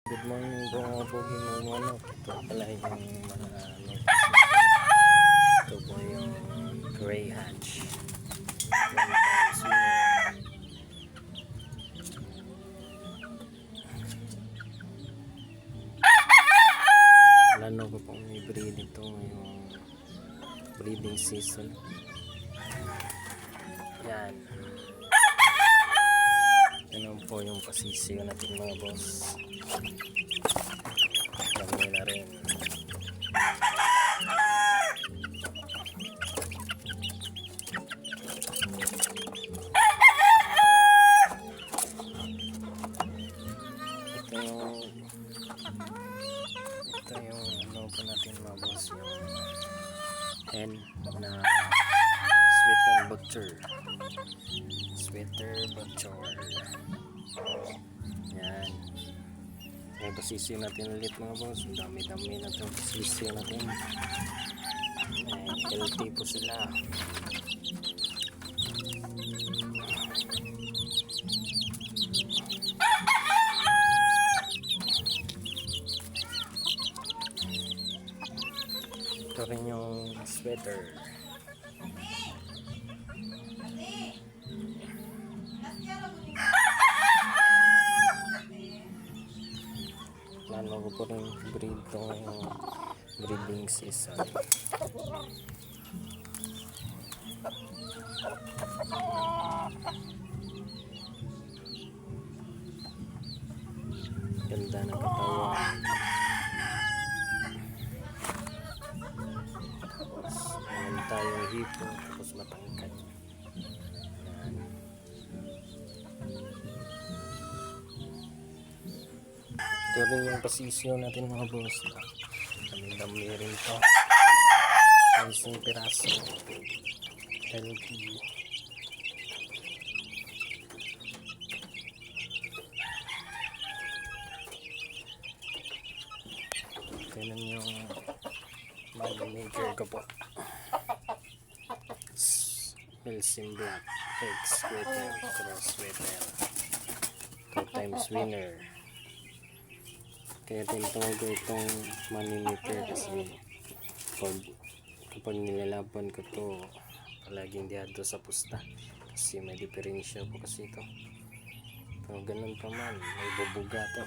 Good morning po mga pogi mga manok. Ito pala yung mga ito po yung gray hatch. One times winner. Plano ko pong i-breed ito ngayong breeding season. Yan. Yan po yung pasisiyo natin mga boss. Dami na rin. Ito yung ano po natin mga boss, yung hen na sweater butcher. Yan. May pasisiyo natin ulit mga boss. Dami-dami na itong pasisiyo natin. Healthy po sila. Ito rin yung sweater. Plano ko po rin breed itong breeding season. Ganda ng katawan. Tapos meron tayong hipo, tapos matangkad. Yan. Ito rin yung pasisyo natin mga boss. Dami-dami rin ito. Isang piraso. Healthy. Ganun yung money-maker ko po. Pilsen Black Egg Sweater Cross Sweater 2 times winner. Kaya tinatawag ko itong money-maker kasi kapag nilalaban ko to palaging dihado sa pusta kasi may diferensya po kasi ito. Kung ganun pa man may bubuga to.